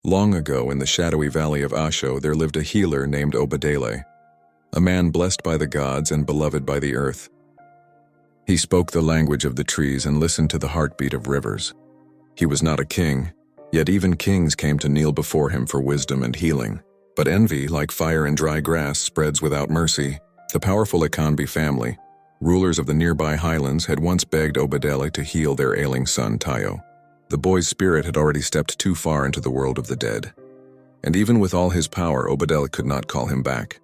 Long ago, in the shadowy valley of Asho, there lived a healer named Obadele, a man blessed by the gods and beloved by the earth. He spoke the language of the trees and listened to the heartbeat of rivers. He was not a king, yet even kings came to kneel before him for wisdom and healing. But envy, like fire in dry grass, spreads without mercy. The powerful Akanbi family, rulers of the nearby highlands, had once begged Obadele to heal their ailing son, Tayo. The boy's spirit had already stepped too far into the world of the dead, and even with all his power, Obadele could not call him back.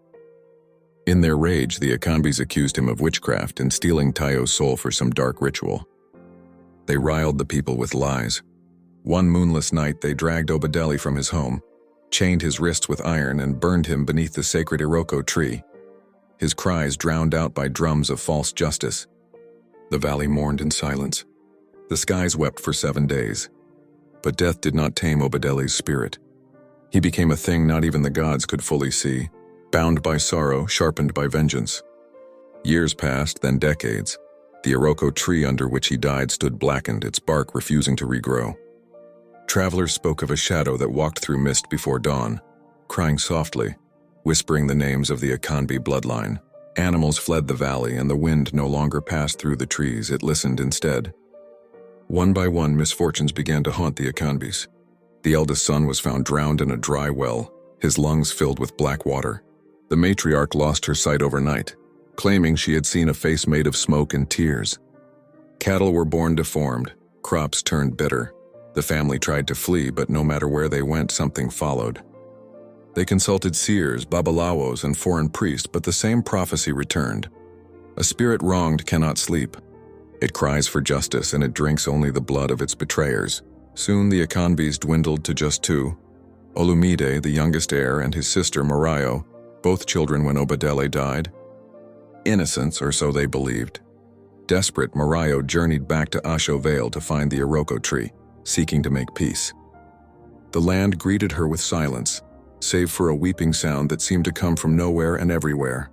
In their rage, the Akanbis accused him of witchcraft and stealing Tayo's soul for some dark ritual. They riled the people with lies. One moonless night, they dragged Obadele from his home, chained his wrists with iron, and burned him beneath the sacred Iroko tree, his cries drowned out by drums of false justice. The valley mourned in silence. The skies wept for 7 days. But death did not tame Obadele's spirit. He became a thing not even the gods could fully see, bound by sorrow, sharpened by vengeance. Years passed, then decades. The Iroko tree under which he died stood blackened, its bark refusing to regrow. Travelers spoke of a shadow that walked through mist before dawn, crying softly, whispering the names of the Akanbi bloodline. Animals fled the valley, and the wind no longer passed through the trees, it listened instead. One by one, misfortunes began to haunt the Akanbis. The eldest son was found drowned in a dry well, his lungs filled with black water. The matriarch lost her sight overnight, claiming she had seen a face made of smoke and tears. Cattle were born deformed, crops turned bitter. The family tried to flee, but no matter where they went, something followed. They consulted seers, babalawos, and foreign priests, but the same prophecy returned. A spirit wronged cannot sleep. It cries for justice, and it drinks only the blood of its betrayers. Soon the Akanbis dwindled to just two: Olumide, the youngest heir, and his sister Morayo, both children when Obadele died. Innocents, or so they believed. Desperate, Morayo journeyed back to Asho Vale to find the Iroko tree, seeking to make peace. The land greeted her with silence, save for a weeping sound that seemed to come from nowhere and everywhere.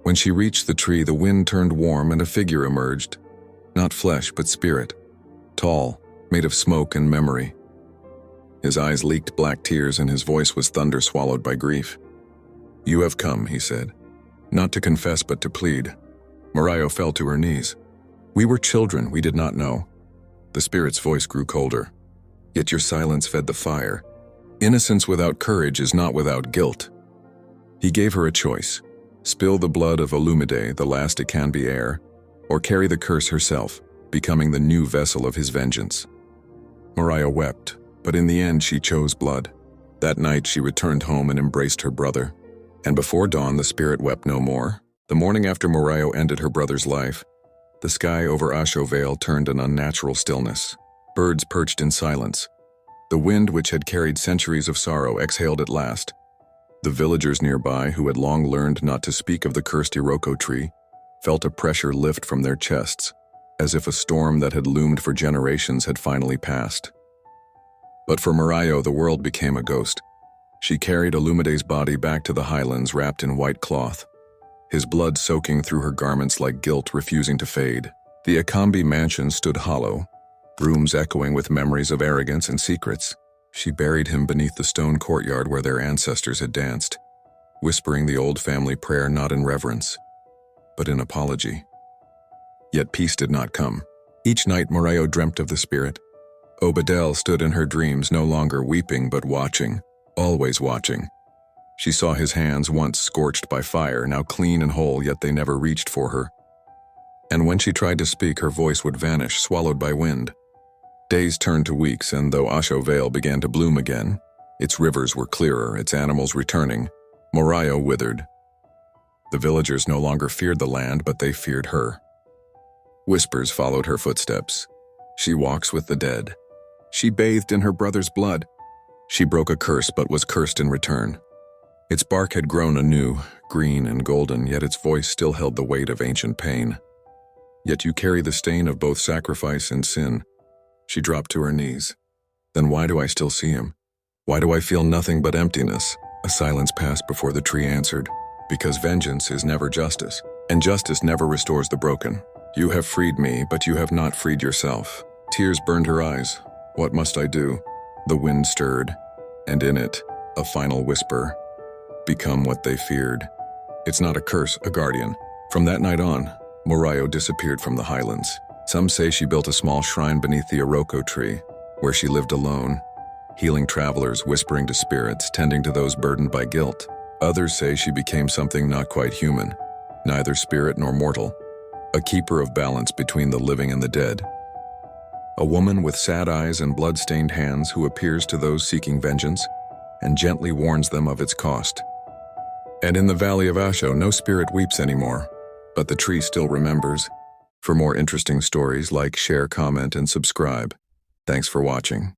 When she reached the tree, the wind turned warm and a figure emerged, not flesh but spirit, tall, made of smoke and memory. His eyes leaked black tears and his voice was thunder swallowed by grief. "You have come," he said, "not to confess but to plead." Morayo fell to her knees. "We were children, we did not know." The spirit's voice grew colder. "Yet your silence fed the fire. Innocence without courage is not without guilt." He gave her a choice: spill the blood of Olumide, the last Akanbi heir, or carry the curse herself, becoming the new vessel of his vengeance. Morayo wept, but in the end she chose blood. That night she returned home and embraced her brother. And before dawn the spirit wept no more. The morning after Morayo ended her brother's life, the sky over Asho Vale turned an unnatural stillness. Birds perched in silence. The wind, which had carried centuries of sorrow, exhaled at last. The villagers nearby, who had long learned not to speak of the cursed Iroko tree, felt a pressure lift from their chests, as if a storm that had loomed for generations had finally passed. But for Morayo, the world became a ghost. She carried Olumide's body back to the highlands wrapped in white cloth, his blood soaking through her garments like guilt refusing to fade. The Akanbi mansion stood hollow, rooms echoing with memories of arrogance and secrets. She buried him beneath the stone courtyard where their ancestors had danced, whispering the old family prayer not in reverence, but in apology. Yet peace did not come. Each night Morayo dreamt of the spirit. Obadele stood in her dreams, no longer weeping but watching, always watching. She saw his hands, once scorched by fire, now clean and whole, yet they never reached for her. And when she tried to speak, her voice would vanish, swallowed by wind. Days turned to weeks, and though Asho Vale began to bloom again, its rivers were clearer, its animals returning, Morayo withered. The villagers no longer feared the land, but they feared her. Whispers followed her footsteps. She walks with the dead. She bathed in her brother's blood. She broke a curse, but was cursed in return. Its bark had grown anew, green and golden, yet its voice still held the weight of ancient pain. "Yet you carry the stain of both sacrifice and sin." She dropped to her knees. "Then why do I still see him? Why do I feel nothing but emptiness?" A silence passed before the tree answered. "Because vengeance is never justice, and justice never restores the broken. You have freed me, but you have not freed yourself." Tears burned her eyes. "What must I do?" The wind stirred. and in it, a final whisper, become what they feared. It's not a curse, a guardian. From that night on, Morayo disappeared from the highlands. Some say she built a small shrine beneath the Iroko tree, where she lived alone, healing travelers, whispering to spirits, tending to those burdened by guilt. Others say she became something not quite human, neither spirit nor mortal, a keeper of balance between the living and the dead. A woman with sad eyes and blood-stained hands who appears to those seeking vengeance and gently warns them of its cost. And in the Valley of Asho, no spirit weeps anymore, but the tree still remembers. For more interesting stories, like, share, comment, and subscribe. Thanks for watching.